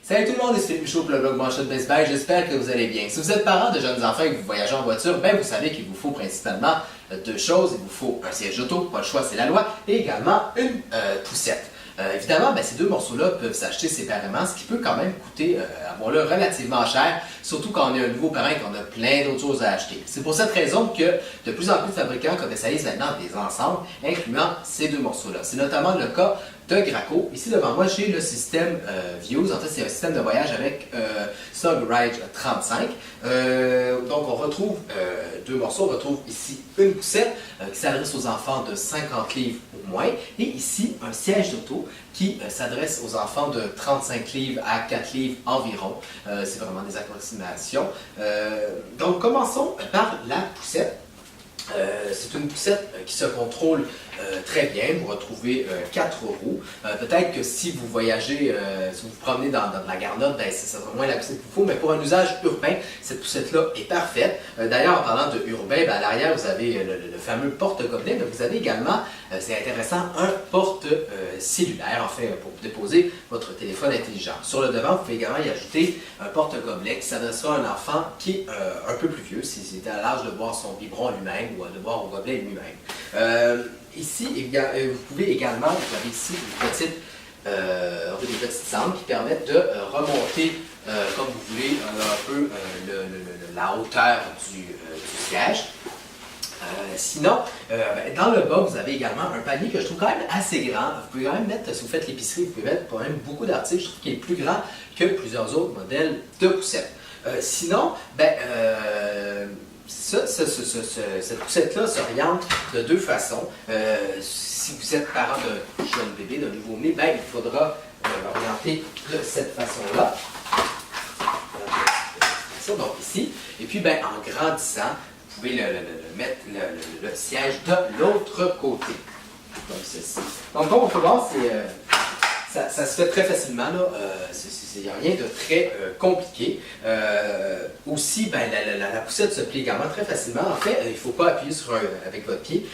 Salut tout le monde, c'est Philippe Michaud pour le blog Manchette Best Buy, j'espère que vous allez bien. Si vous êtes parent de jeunes enfants et que vous voyagez en voiture, vous savez qu'il vous faut principalement deux choses. Il vous faut un siège d'auto, pas le choix, c'est la loi, et également une poussette. Évidemment, ces deux morceaux-là peuvent s'acheter séparément, ce qui peut quand même coûter, avouons-le, relativement cher, surtout quand on est un nouveau parent et qu'on a plein d'autres choses à acheter. C'est pour cette raison que de plus en plus de fabricants commercialisent maintenant des ensembles incluant ces deux morceaux-là. C'est notamment le cas de Graco. Ici devant moi, j'ai le système Views. En fait, c'est un système de voyage avec Sub-Ride 35. Donc, on retrouve deux morceaux. On retrouve ici une poussette qui s'adresse aux enfants de 50 livres ou moins. Et ici, un siège d'auto qui s'adresse aux enfants de 35 livres à 4 livres environ. C'est vraiment des approximations. Donc, commençons par la poussette. C'est une poussette qui se contrôle très bien. Vous retrouvez 4 roues. Peut-être que si vous voyagez, si vous vous promenez dans la garnotte, c'est moins la poussette qu'il vous faut, mais pour un usage urbain, cette poussette-là est parfaite. D'ailleurs, en parlant de urbain, à l'arrière, vous avez le fameux porte-gobelet, mais vous avez également, c'est intéressant, un porte-cellulaire, en fait, pour déposer votre téléphone intelligent. Sur le devant, vous pouvez également y ajouter un porte-gobelet qui s'adressera à un enfant qui est un peu plus vieux, s'il était à l'âge de boire son biberon lui-même ou de boire au gobelet lui-même. Ici, vous pouvez également, vous avez ici des petites sangles qui permettent de remonter, comme vous voulez, un peu la hauteur du siège. Sinon, dans le bas, vous avez également un panier que je trouve quand même assez grand. Vous pouvez quand même mettre, si vous faites l'épicerie, vous pouvez mettre quand même beaucoup d'articles. Je trouve qu'il est plus grand que plusieurs autres modèles de poussettes. Sinon, cette poussette-là s'oriente de deux façons. Si vous êtes parent d'un jeune bébé, d'un nouveau-né, il faudra l'orienter de cette façon-là. Donc ici. Et puis, en grandissant, vous pouvez mettre le siège de l'autre côté. Comme ceci. Donc, comme on peut voir, ça se fait très facilement. Il n'y a rien de très compliqué. Aussi, la poussette se plie également très facilement. En fait, il ne faut pas appuyer avec votre pied.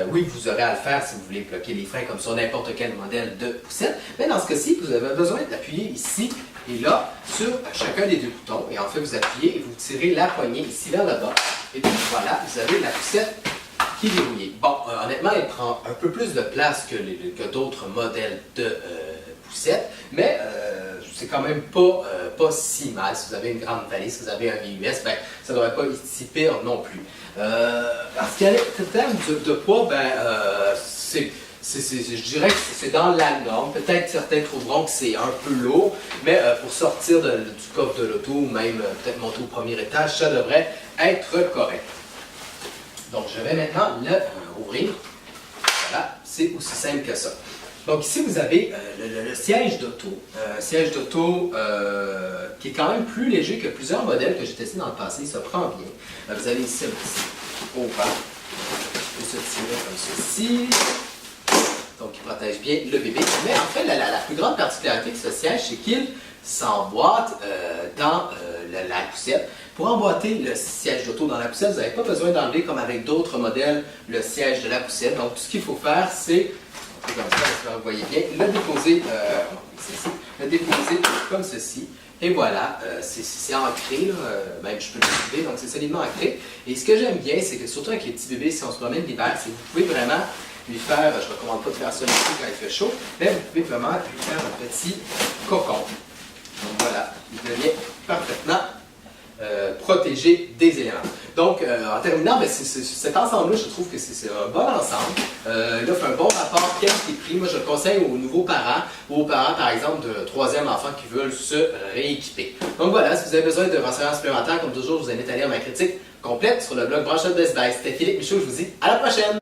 Oui, vous aurez à le faire si vous voulez bloquer les freins comme sur n'importe quel modèle de poussette. Mais dans ce cas-ci, vous avez besoin d'appuyer ici et là sur chacun des deux boutons. Et en fait, vous appuyez et vous tirez la poignée ici vers le bas. Et puis voilà, vous avez la poussette qui est verrouillée. Bon, honnêtement, elle prend un peu plus de place que d'autres modèles de poussette, mais c'est quand même pas si mal. Si vous avez une grande valise, si vous avez un VUS, ça ne devrait pas être si pire non plus. Parce qu'en termes de poids, je dirais que c'est dans la norme. Peut-être certains trouveront que c'est un peu lourd, mais pour sortir du coffre de l'auto ou même peut-être monter au premier étage, ça devrait être correct. Donc je vais maintenant l'ouvrir. Voilà, c'est aussi simple que ça. Donc ici, vous avez le siège d'auto. Un siège d'auto qui est quand même plus léger que plusieurs modèles que j'ai testés dans le passé. Ça prend bien. Vous avez ici un petit ouvert. Il peut se tirer comme ceci. Donc, il protège bien le bébé. Mais en fait, la plus grande particularité de ce siège, c'est qu'il s'emboîte dans la poussette. Pour emboîter le siège d'auto dans la poussette, vous n'avez pas besoin d'enlever, comme avec d'autres modèles, le siège de la poussette. Donc, tout ce qu'il faut faire, c'est comme ça, j'espère que vous voyez bien, le déposer comme ceci. Et voilà, c'est ancré, même je peux le lever, donc c'est solidement ancré. Et ce que j'aime bien, c'est que surtout avec les petits bébés, si on se promène l'hiver, c'est que vous pouvez vraiment lui faire, je ne recommande pas de faire ça ici quand il fait chaud, mais vous pouvez vraiment lui faire un petit cocon. Donc voilà, il devient parfaitement protégé des éléments. Donc, en terminant, cet ensemble-là, je trouve que c'est un bon ensemble. Il offre un bon rapport qualité-prix. Moi, je le conseille aux nouveaux parents ou aux parents, par exemple, de troisième enfant qui veulent se rééquiper. Donc voilà, si vous avez besoin de renseignements supplémentaires, comme toujours, je vous invite à lire ma critique complète sur le blog Manchette Best Buy. C'était Philippe Michaud, je vous dis à la prochaine!